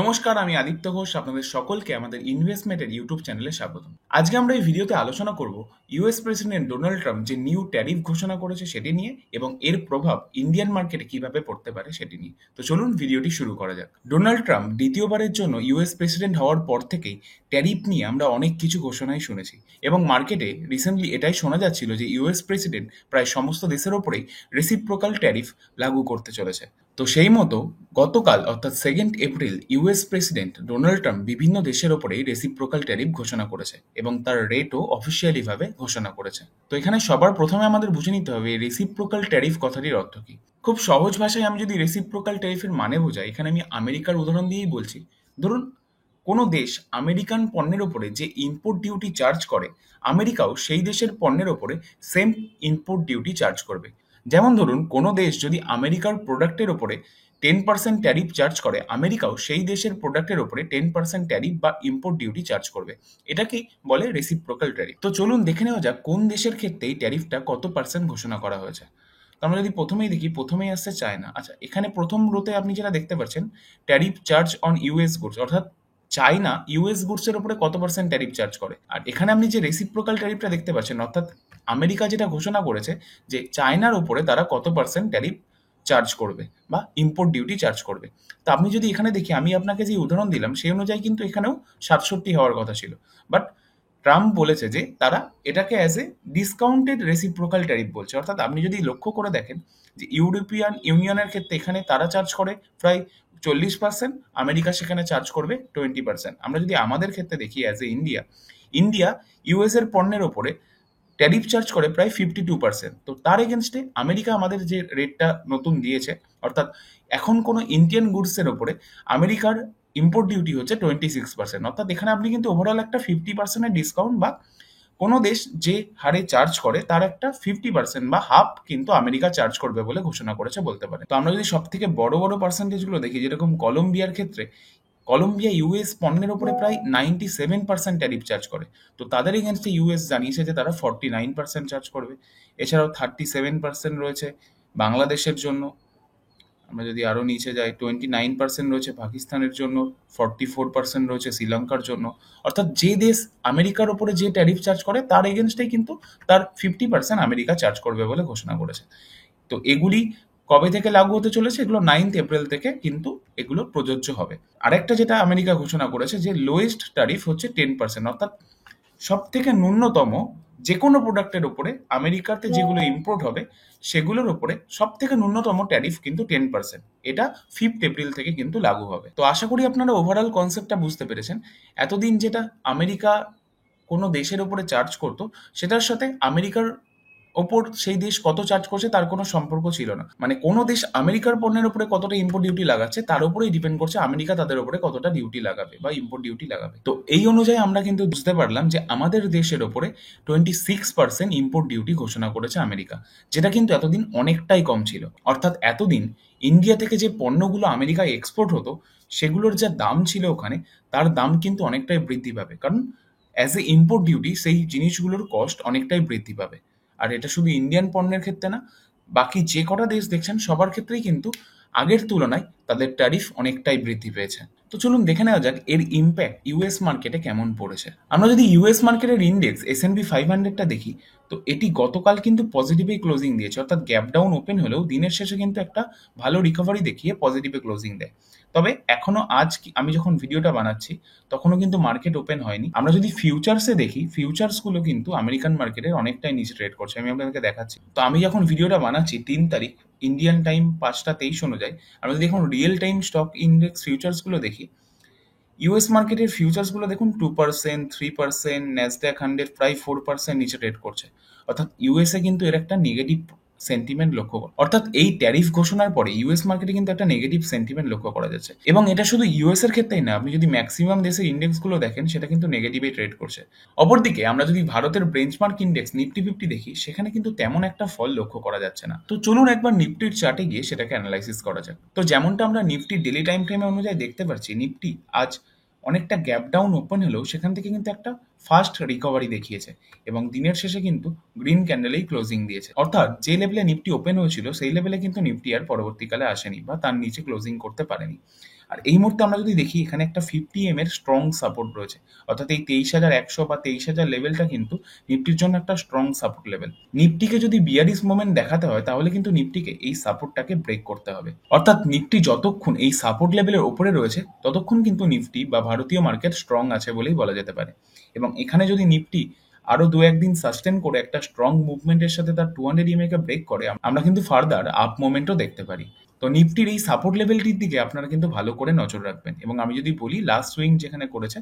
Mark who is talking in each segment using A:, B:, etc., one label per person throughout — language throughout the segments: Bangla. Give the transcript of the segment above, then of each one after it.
A: নমস্কার, আমি আদিত্য ঘোষ। আপনাদের সকলকে আমাদের ইনভেস্টমেন্টের ইউটিউব চ্যানেলে স্বাগতম। আজকে আমরা এই ভিডিওতে আলোচনা করব ইউএস প্রেসিডেন্ট ডোনাল্ড ট্রাম্প যে নিউ ট্যারিফ ঘোষণা করেছে সেটি নিয়ে এবং এর প্রভাব ইন্ডিয়ান মার্কেটে কিভাবে পড়তে পারে সেটি নিয়ে। তো চলুন ভিডিওটি শুরু করা যাক। ডোনাল্ড ট্রাম্প দ্বিতীয়বারের জন্য ইউএস প্রেসিডেন্ট হওয়ার পর থেকেই ট্যারিফ নিয়ে আমরা অনেক কিছু ঘোষণাই শুনেছি এবং মার্কেটে রিসেন্টলি এটাই শোনা যাচ্ছিল যে ইউএস প্রেসিডেন্ট প্রায় সমস্ত দেশের ওপরেই রেসিপ্রোকাল ট্যারিফ লাগু করতে চলেছে। তো সেই মতো গতকাল অর্থাৎ 2 April US president Donald Trump বিভিন্ন দেশের ওপরেই রেসিপ্রোকাল ট্যারিফ ঘোষণা করেছে এবং তার রেটও অফিসিয়ালি ভাবে ঘোষণা করেছে। তো এখানে সবার প্রথমে আমাদের বুঝে নিতে হবে রেসিপ্রোকাল ট্যারিফ কথাটির অর্থ কি। খুব সহজ ভাষায় আমি যদি রেসিপ্রোকাল ট্যারিফের মানে বোঝাই, এখানে আমি আমেরিকার উদাহরণ দিয়েই বলছি। ধরুন, কোনো দেশ আমেরিকান পণ্যের ওপরে যে ইম্পোর্ট ডিউটি চার্জ করে, আমেরিকাও সেই দেশের পণ্যের ওপরে সেম ইম্পোর্ট ডিউটি চার্জ করবে। যেমন ধরুন, কোনো দেশ যদি আমেরিকার প্রোডাক্টের ওপরে 10% ট্যারিফ চার্জ করে, আমেরিকাও সেই দেশের প্রোডাক্টের ওপরে 10% ট্যারিফ বা ইম্পোর্ট ডিউটি চার্জ করবে। এটাকেই বলে রেসিপ্রোকাল ট্যারিফ। তো চলুন দেখে নেওয়া যাক কোন দেশের ক্ষেত্রে এই ট্যারিফটা কত পার্সেন্ট ঘোষণা করা হয়েছে। তো আমরা যদি প্রথমেই দেখি, প্রথমেই আসছে চায়না। আচ্ছা, এখানে প্রথম রোতে আপনি যেটা দেখতে পাচ্ছেন, tariff charge on US goods, অর্থাৎ চায়না ইউএস গুডসের উপরে কত পার্সেন্ট ট্যারিফ চার্জ করে। আর এখানে আপনি যে রেসিপ্রোকাল ট্যারিফটা দেখতে পাচ্ছেন, অর্থাৎ আমেরিকা যেটা ঘোষণা করেছে যে চায়নার উপরে তারা কত পার্সেন্ট ট্যারিফ চার্জ করবে বা ইম্পোর্ট ডিউটি চার্জ করবে। তো আপনি যদি এখানে দেখি, আমি আপনাকে যে উদাহরণ দিলাম সেই অনুযায়ী কিন্তু এখানেও 67 হওয়ার কথা ছিল, বাট ট্রাম্প বলেছে যে তারা এটাকে as a discounted reciprocal tariff বলছে। অর্থাৎ আপনি যদি লক্ষ্য করে দেখেন যে ইউরোপিয়ান ইউনিয়নের ক্ষেত্রে এখানে তারা চার্জ করে প্রায় 40%, আমেরিকা সেখানে চার্জ করবে 20%। আমরা যদি আমাদের ক্ষেত্রে দেখি as a India, India US এর পণ্যের ওপরে ট্যারিফ চার্জ করে প্রায় 52%। তো তার এগেনস্টে আমেরিকা আমাদের যে রেটটা নতুন দিয়েছে, অর্থাৎ এখন কোনো ইন্ডিয়ান গুডসের ওপরে আমেরিকার ইম্পোর্ট ডিউটি হচ্ছে 26%। অর্থাৎ এখানে আপনি কিন্তু ওভারঅল একটা 50% ডিসকাউন্ট বা কোনো দেশ যে হারে চার্জ করে তার একটা 50% বা হাফ কিন্তু আমেরিকা চার্জ করবে বলে ঘোষণা করেছে বলতে পারে। তো আমরা যদি সব থেকে বড় বড় পার্সেন্টেজগুলো দেখি, যেরকম কলম্বিয়ার ক্ষেত্রে, কলম্বিয়া ইউএস পণ্যের ওপরে প্রায় 97% ট্যারিফ চার্জ করে। তো তাদের এগেনস্টে ইউএস জানিয়েছে যে তারা 49% চার্জ করবে। এছাড়াও 37% রয়েছে বাংলাদেশের জন্য। আমরা যদি আরও নিচে যাই, 29% রয়েছে পাকিস্তানের জন্য, 44% রয়েছে শ্রীলঙ্কার জন্য। অর্থাৎ যে দেশ আমেরিকার ওপরে যে ট্যারিফ চার্জ করে তার এগেনস্টেই কিন্তু তার 50% আমেরিকা চার্জ করবে বলে ঘোষণা করেছে। তো এগুলি কবে থেকে লাগু হতে চলেছে? এগুলো 9 এপ্রিল থেকে কিন্তু এগুলো প্রযোজ্য হবে। আরেকটা যেটা আমেরিকা ঘোষণা করেছে যে লোয়েস্ট ট্যারিফ হচ্ছে 10%, অর্থাৎ সব থেকে ন্যূনতম যে কোনো প্রোডাক্টের উপরে আমেরিকাতে যেগুলো ইম্পোর্ট হবে সেগুলোর উপরে সব থেকে ন্যূনতম ট্যারিফ কিন্তু 10%। এটা 5 এপ্রিল থেকে কিন্তু লাগু হবে। তো আশা করি আপনারা ওভারঅল কনসেপ্টটা বুঝতে পেরেছেন। এতদিন যেটা আমেরিকা কোনো দেশের উপরে চার্জ করতো, সেটার সাথে আমেরিকার ওপর সেই দেশ কত চার্জ করছে তার কোনো সম্পর্ক ছিল না। মানে কোনো দেশ আমেরিকার পণ্যের উপরে কতটা ইম্পোর্ট ডিউটি লাগাচ্ছে তার উপরেই ডিপেন্ড করছে আমেরিকা তাদের উপরে কতটা ডিউটি লাগাবে বা ইম্পোর্ট ডিউটি লাগাবে। তো এই অনুযায়ী আমরা কিন্তু বুঝতে পারলাম যে আমাদের দেশের ওপরে 26% ইম্পোর্ট ডিউটি ঘোষণা করেছে আমেরিকা, যেটা কিন্তু এতদিন অনেকটাই কম ছিল। অর্থাৎ এতদিন ইন্ডিয়া থেকে যে পণ্যগুলো আমেরিকায় এক্সপোর্ট হতো সেগুলোর যা দাম ছিল ওখানে, তার দাম কিন্তু অনেকটাই বৃদ্ধি পাবে, কারণ অ্যাজ এ ইম্পোর্ট ডিউটি সেই জিনিসগুলোর কস্ট অনেকটাই বৃদ্ধি পাবে। আর এটা শুধু ইন্ডিয়ান পণ্যের ক্ষেত্রে না, বাকি যে কটা দেশ দেখছেন সবার ক্ষেত্রেই কিন্তু আগের তুলনায় তাদের ট্যারিফ অনেকটাই বৃদ্ধি পেয়েছে। তো চলুন দেখে নেওয়া যাক এর ইম্প্যাক্ট ইউএস মার্কেটে কেমন পড়েছে। আমরা যদি ইউএস মার্কেটের ইন্ডেক্স S&P 500টা দেখি, তো এটি গতকাল কিন্তু পজিটিভে ক্লোজিং দিয়েছে, অর্থাৎ গ্যাপ ডাউন ওপেন হলেও দিনের শেষে কিন্তু একটা ভালো রিকভারি দেখিয়ে পজিটিভে ক্লোজিং দেয়। তবে এখনো আজ আমি যখন ভিডিওটা বানাচ্ছি তখনও কিন্তু মার্কেট ওপেন হয়নি। আমরা যদি ফিউচার্সে দেখি, ফিউচার্সগুলো কিন্তু আমেরিকান মার্কেটের অনেকটাই নিচে ট্রেড করছে। আমি আপনাদেরকে দেখাচ্ছি। তো আমি যখন ভিডিওটা বানাচ্ছি 3 তারিখ ইন্ডিয়ান টাইম 5টা 23 অনুযায়ী, আমরা যদি এখন রিয়েল টাইম স্টক ইন্ডেক্স ফিউচার্সগুলো দেখি, ইউএস মার্কেটের ফিউচার্সগুলো দেখুন 2%, 3%, ন্যাসড্যাক 100 প্রায় 4% নিচে ট্রেড করছে। অর্থাৎ ইউএসএ কিন্তু এর একটা নেগেটিভ সেন্টিমেন্ট লক্ষ্য করা, অর্থাৎ এই ট্যারিফ ঘোষণার পরে ইউএস মার্কেটে কিন্তু একটা নেগেটিভ সেন্টিমেন্ট লক্ষ্য করা যাচ্ছে। এবং এটা শুধু ইউএস এর ক্ষেত্রেই না, আপনি যদি ম্যাক্সিমাম দেশের ইন্ডেক্সগুলো দেখেন সেটা কিন্তু নেগেটিভে ট্রেড করছে। অপরদিকে আমরা যদি ভারতের বেঞ্চমার্ক ইন্ডেক্স নিফটি 50 দেখি, সেখানে কিন্তু তেমন একটা ফল লক্ষ্য করা যাচ্ছে না। তো চলুন একবার নিফটির চার্টে গিয়ে সেটাকে অ্যানালাইসিস করা যাক। তো যেমনটা আমরা নিফটির ডেলি টাইম ফ্রেমে অনুযায়ী দেখতে পাচ্ছি, নিফটি আজ অনেকটা গ্যাপ ডাউন ওপেন হলেও সেখান থেকে কিন্তু একটা ফাস্ট রিকভারি দেখিয়েছে এবং দিনের শেষে কিন্তু গ্রিন ক্যান্ডেলেই ক্লোজিং দিয়েছে। অর্থাৎ যে লেভেলে নিফটি ওপেন হয়েছিল সেই লেভেলে কিন্তু নিফটি আর পরবর্তীকালে আসেনি বা তার নিচে ক্লোজিং করতে পারেনি। আর এই মুহূর্তে আমরা যদি দেখি এখানে একটা 50 এর স্ট্রং সাপোর্ট রয়েছে, অর্থাৎ এই 23,100 বা 23,000 লেভেলটা কিন্তু নিফটির জন্য একটা স্ট্রং সাপোর্ট লেভেল। নিফটিকে যদি বিয়ারিশ মোমেন্ট দেখাতে হয় তাহলে কিন্তু নিফটিকে এই সাপোর্টটাকে ব্রেক করতে হবে, অর্থাৎ নিফটি যতক্ষণ এই সাপোর্ট লেভেলের ওপরে রয়েছে ততক্ষণ কিন্তু নিফটি বা ভারতীয় মার্কেট স্ট্রং আছে বলেই বলা যেতে পারে। এবং এখানে যদি নিফটি আরো 2-1 দিন সাস্টেন করে একটা স্ট্রং মুভমেন্টের সাথে তার 200 ইএমএ কে ব্রেক করে আমরা কিন্তু ফার্দার আপ মোমেন্টও দেখতে পারি। তো নিফটির এই সাপোর্ট লেভেলটির দিকে আপনারা কিন্তু ভালো করে নজর রাখবেন। এবং আমি যদি বলি লাস্ট সুইং যেখানে করেছে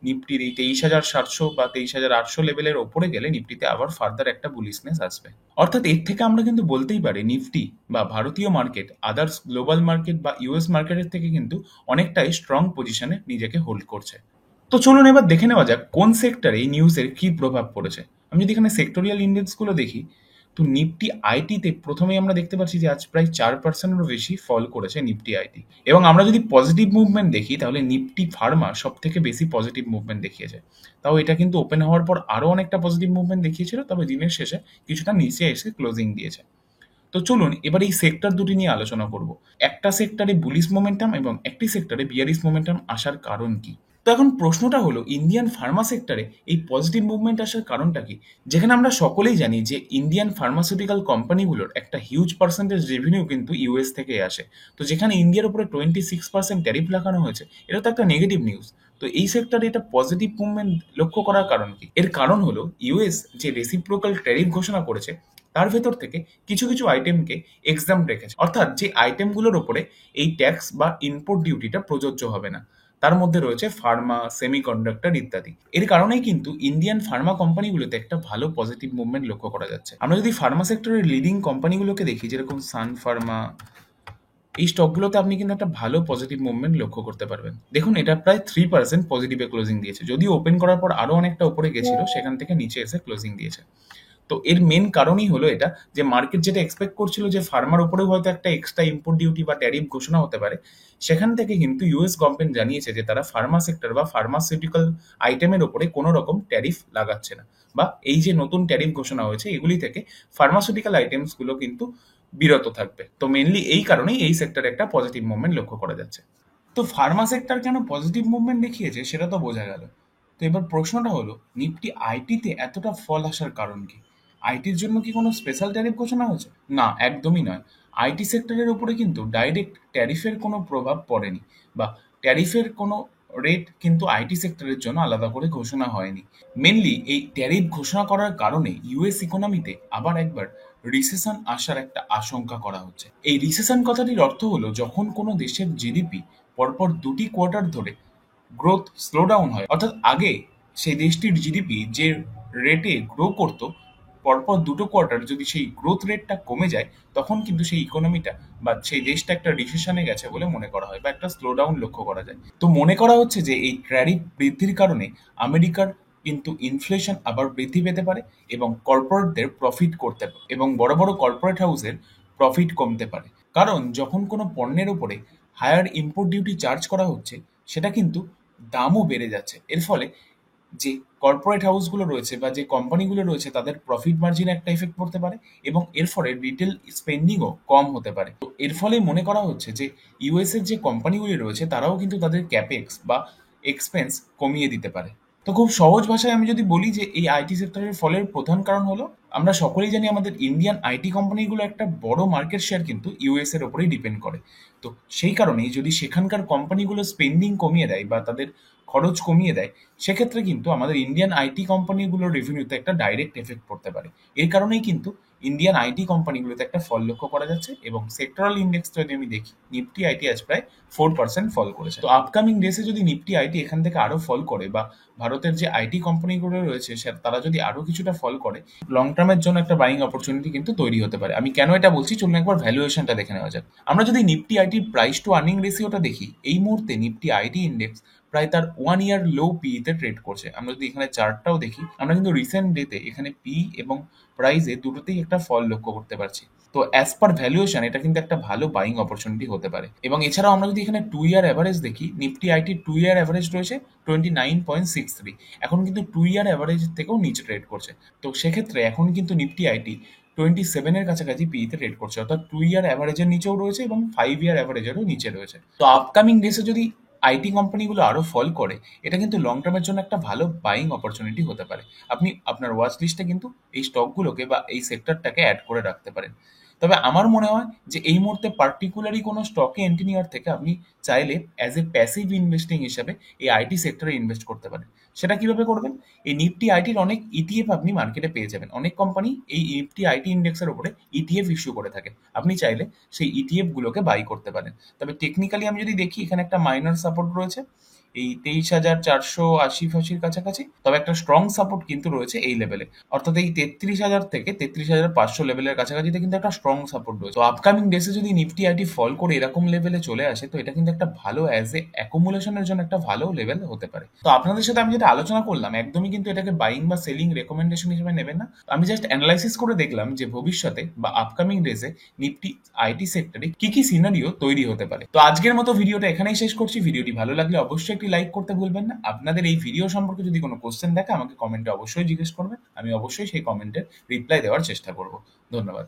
A: নিফটির এই 23,700 বা 23,800 লেভেলের ওপরে গেলে নিফটিতে আবার ফার্দার একটা বুলিশনেস আসবে। অর্থাৎ এর থেকে আমরা কিন্তু বলতেই পারি নিফটি বা ভারতীয় মার্কেট আদার্স গ্লোবাল মার্কেট বা ইউএস মার্কেটের থেকে কিন্তু অনেকটাই স্ট্রং পজিশনে নিজেকে হোল্ড করছে। তো চলুন এবার দেখে নেওয়া যাক কোন সেক্টরে এই নিউজের কি প্রভাব পড়েছে। আমি যদি এখানে সেক্টোরিয়াল ইন্ডেক্সগুলো দেখি, তো নিফটি আইটিতে প্রথমেই আমরা দেখতে পাচ্ছি যে আজ প্রায় 4%-এরও বেশি ফল করেছে নিফটি আইটি। এবং আমরা যদি পজিটিভ মুভমেন্ট দেখি তাহলে নিফটি ফার্মা সব থেকে বেশি পজিটিভ মুভমেন্ট দেখিয়েছে। তাও এটা কিন্তু ওপেন হওয়ার পর আরও অনেকটা পজিটিভ মুভমেন্ট দেখিয়েছিল, তবে দিনের শেষে কিছুটা নিচে এসে ক্লোজিং দিয়েছে। তো চলুন এবার এই সেক্টর দুটি নিয়ে আলোচনা করব। একটা সেক্টরে বুলিশ মোমেন্টাম এবং একটি সেক্টরে বিয়ারিশ মোমেন্টাম আসার কারণ কি। তো এখন প্রশ্নটা হলো ইন্ডিয়ান ফার্মা সেক্টরে এই পজিটিভ মুভমেন্ট আসার কারণটা কি। যেখানে আমরা সকলেই জানি যে ইন্ডিয়ান ফার্মাসিউটিক্যাল কোম্পানিগুলোর একটা হিউজ পার্সেন্টেজ রেভিনিউ কিন্তু ইউএস থেকে আসে। তো যেখানে ইন্ডিয়ার উপরে 26% ট্যারিফ লাগানো হয়েছে, এটা তো একটা নেগেটিভ নিউজ। তো এই সেক্টরে এটা পজিটিভ মুভমেন্ট লক্ষ্য করার কারণ কি। এর কারণ হলো ইউএস যে রেসিপ্রোকাল ট্যারিফ ঘোষণা করেছে তার ভেতর থেকে কিছু কিছু আইটেমকে এক্সাম রেখেছে, অর্থাৎ যে আইটেমগুলোর ওপরে এই ট্যাক্স বা ইম্পোর্ট ডিউটিটা প্রযোজ্য হবে না। তার মধ্যে রয়েছে ফার্মা, সেমিকন্ডাক্টর ইত্যাদি। এর কারণেই কিন্তু ইন্ডিয়ান ফার্মা কোম্পানিগুলোতে একটা ভালো পজিটিভ মুভমেন্ট লক্ষ্য করা যাচ্ছে। আমরা যদি ফার্মা সেক্টরের লিডিং কোম্পানিগুলোকে দেখি, যেরকম সান ফার্মা, এই স্টকগুলোতে আপনি কিন্তু একটা ভালো পজিটিভ মুভমেন্ট লক্ষ্য করতে পারবেন। দেখুন এটা প্রায় 3% পজিটিভে ক্লোজিং দিয়েছে, যদিও ওপেন করার পর আরো অনেকটা উপরে গেছিল, সেখান থেকে নিচে এসে ক্লোজিং দিয়েছে। তো এর মেন কারণই হলো এটা যে মার্কেট যেটা এক্সপেক্ট করছিল যে ফার্মার উপরেও হয়তো একটা এক্সট্রা ইম্পোর্ট ডিউটি বা ট্যারিফ ঘোষণা হতে পারে, সেখান থেকে কিন্তু ইউএস গভর্নমেন্ট জানিয়েছে যে তারা ফার্মা সেক্টর বা ফার্মাসিউটিক্যাল আইটেমের উপরে কোনো রকম ট্যারিফ লাগাচ্ছে না, বা এই যে নতুন ট্যারিফ ঘোষণা হয়েছে এগুলি থেকে ফার্মাসিউটিক্যাল আইটেমসগুলো কিন্তু বিরত থাকবে। তো মেনলি এই কারণেই এই সেক্টরে একটা পজিটিভ মুভমেন্ট লক্ষ্য করা যাচ্ছে। তো ফার্মা সেক্টর কেন পজিটিভ মুভমেন্ট দেখিয়েছে সেটা তো বোঝা গেল। তো এবার প্রশ্নটা হলো নিফটি আইটিতে এতটা ফল আসার কারণ কি। আইটির জন্য কি কোনো স্পেশাল ট্যারিফ ঘোষণা হয়েছে? না, একদমই নয়। আইটি সেক্টরের উপরে কিন্তু ডাইরেক্ট ট্যারিফের কোনো প্রভাব পড়েনি, বা ট্যারিফের কোনো রেট কিন্তু আইটি সেক্টরের জন্য আলাদা করে ঘোষণা হয়নি। মেনলি এই ট্যারিফ ঘোষণা করার কারণে ইউএস ইকোনমিতে আবার একবার রিসেশন আসার একটা আশঙ্কা করা হচ্ছে। এই রিসেশন কথাটির অর্থ হলো যখন কোনো দেশের জিডিপি পরপর 2টি কোয়ার্টার ধরে গ্রোথ স্লো ডাউন হয়, অর্থাৎ আগে সেই দেশটির জিডিপি যে রেটে গ্রো করতো, পরপর 2টো কোয়ার্টার যদি সেই গ্রোথ রেটটা কমে যায় তখন কিন্তু সেই ইকোনমিটা বা সেই দেশটা একটা রিসেশনে গেছে বলে মনে করা হয়, বা একটা স্লো ডাউন লক্ষ্য করা যায়। তো মনে করা হচ্ছে যে এই ট্যারিফ বৃদ্ধির কারণে আমেরিকার কিন্তু ইনফ্লেশন আবার বৃদ্ধি পেতে পারে এবং কর্পোরেটদের প্রফিট করতে পারে, এবং বড় বড় কর্পোরেট হাউসের প্রফিট কমতে পারে। কারণ যখন কোনো পণ্যের উপরে হায়ার ইম্পোর্ট ডিউটি চার্জ করা হচ্ছে সেটা কিন্তু দামও বেড়ে যাচ্ছে। এর ফলে যে কর্পোরেট হাউসগুলো রয়েছে বা যে কোম্পানিগুলো রয়েছে তাদের প্রফিট মার্জিনে একটা ইফেক্ট পড়তে পারে, এবং এর ফলে রিটেল স্পেন্ডিংও কম হতে পারে। তো এর ফলে মনে করা হচ্ছে যে ইউএস এর যে কোম্পানিগুলি রয়েছে তারাও কিন্তু তাদের ক্যাপেক্স বা এক্সপেন্স কমিয়ে দিতে পারে। তো খুব সহজ ভাষায় আমি যদি বলি যে এই আইটি সেক্টরের ফলের প্রধান কারণ হলো আমরা সকলেই জানি আমাদের ইন্ডিয়ান আইটি কোম্পানিগুলো একটা বড় মার্কেট শেয়ার কিন্তু ইউএস এর ওপরেই ডিপেন্ড করে। তো সেই কারণেই যদি সেখানকার কোম্পানিগুলো স্পেন্ডিং কমিয়ে দেয় বা তাদের খরচ কমিয়ে দেয়, সেক্ষেত্রে কিন্তু আমাদের ইন্ডিয়ান আইটি কোম্পানিগুলোর রেভিনিউতে একটা ডাইরেক্ট এফেক্ট পড়তে পারে। এর কারণেই কিন্তু ইন্ডিয়ান আইটি কোম্পানিগুলোতে একটা ফল লক্ষ্য করা যাচ্ছে। এবং সেক্টরাল ইন্ডেক্স যদি আমি দেখি, নিফটি আইটি আজ প্রায় 4% ফল করেছে। তো আপকামিং ডেসে যদি নিফটি আইটি এখান থেকে আরো ফল করে, বা ভারতের যে আইটি কোম্পানিগুলো রয়েছে তারা যদি আরো কিছুটা ফল করে, লং টার্মের জন্য একটা বাইং অপরচুনিটি কিন্তু তৈরি হতে পারে। আমি কেন এটা বলছি চলুন একবার ভ্যালুয়েশনটা দেখে নেওয়া যাক। আমরা যদি নিফটি আইটির প্রাইস টু আর্নিং রেশিওটা দেখি, এই মুহূর্তে নিফটি আইটি ইন্ডেক্স প্রায় তার 1 ইয়ার লো পিতে ট্রেড করছে। আমরা যদি এখানে চার্টটাও দেখি, আমরা কিন্তু রিসেন্ট ডেতে এখানে পি এবং প্রাইসে দুটোতেই একটা ফল লক্ষ্য করতে পারছি। তো অ্যাজ পার ভ্যালুয়েশন এটা কিন্তু একটা ভালো বাইং অপরচুনিটি হতে পারে। এবং এছাড়াও আমরা যদি এখানে 2 ইয়ার অ্যাভারেজ দেখি, নিফটি আইটির 2 ইয়ার অ্যাভারেজ রয়েছে 29.63। এখন কিন্তু 2 ইয়ার অ্যাভারেজ থেকেও নিচে ট্রেড করছে। তো সেক্ষেত্রে এখন কিন্তু নিফটি আইটি 27 এর কাছাকাছি পিইতে ট্রেড করছে, অর্থাৎ 2 ইয়ার অ্যাভারেজের নিচেও রয়েছে এবং 5 ইয়ার অ্যাভারেজেরও নিচে রয়েছে। তো আপকামিং ডেসে যদি আইটি কোম্পানিগুলো আরো ফল করে, এটা কিন্তু লং টার্মের জন্য একটা ভালো বাইং অপরচুনিটি হতে পারে। আপনি আপনার ওয়াচ লিস্টে কিন্তু এই স্টকগুলোকে বা এই সেক্টরটাকে অ্যাড করে রাখতে পারেন। তবে আমার মনে হয় যে এই মুহূর্তে পার্টিকুলারলি কোনো স্টকে এন্ট্রি নেওয়ার থেকে আপনি চাইলে অ্যাজ এ প্যাসিভ ইনভেস্টিং হিসাবে এই আইটি সেক্টরে ইনভেস্ট করতে পারেন। সেটা কিভাবে করবেন? এই নিফটি আইটির অনেক ইটিএফ আপনি মার্কেটে পেয়ে যাবেন। অনেক কোম্পানি এই নিফটি আইটি ইন্ডেক্সের উপরে ইটিএফ ইস্যু করে থাকে। আপনি চাইলে সেই ইটিএফ গুলোকে বাই করতে পারেন। তবে টেকনিক্যালি আমি যদি দেখি, এখানে একটা মাইনর সাপোর্ট রয়েছে এই 23,480-ফাশির কাছাকাছি। তবে একটা স্ট্রং সাপোর্ট কিন্তু রয়েছে এই লেভেলে, অর্থাৎ এই 33,000 থেকে 33,500 লেভেলের কাছাকাছিতে কিন্তু একটা স্ট্রং সাপোর্ট রয়েছে। তো আপকামিং ডেসে যদি নিফটি আইটি ফল করে এরকম লেভেলে চলে আসে, তো এটা কিন্তু একটা ভালো অ্যাজ এ অ্যাকুমুলেশনের জন্য একটা ভালো লেভেল হতে পারে। তো আপনাদের সাথে আমি যেটা আলোচনা করলাম, একদমই কিন্তু এটাকে বাইং বা সেলিং রেকমেন্ডেশন হিসেবে নেবেন না। আমি জাস্ট অ্যানালাইসিস করে দেখলাম যে ভবিষ্যতে বা আপকামিং ডেজে নিফটি আইটি সেক্টরে কি কি সিনারিও তৈরি হতে পারে। তো আজকের মতো ভিডিওটা এখানেই শেষ করছি। ভিডিওটি ভালো লাগলে অবশ্যই একটি লাইক করতে ভুলবেন না। আপনাদের এই ভিডিও সম্পর্কে যদি কোনো কোশ্চেন থাকে, আমাকে কমেন্টে অবশ্যই জিজ্ঞেস করবেন। আমি অবশ্যই সেই কমেন্টের রিপ্লাই দেওয়ার চেষ্টা করব। ধন্যবাদ।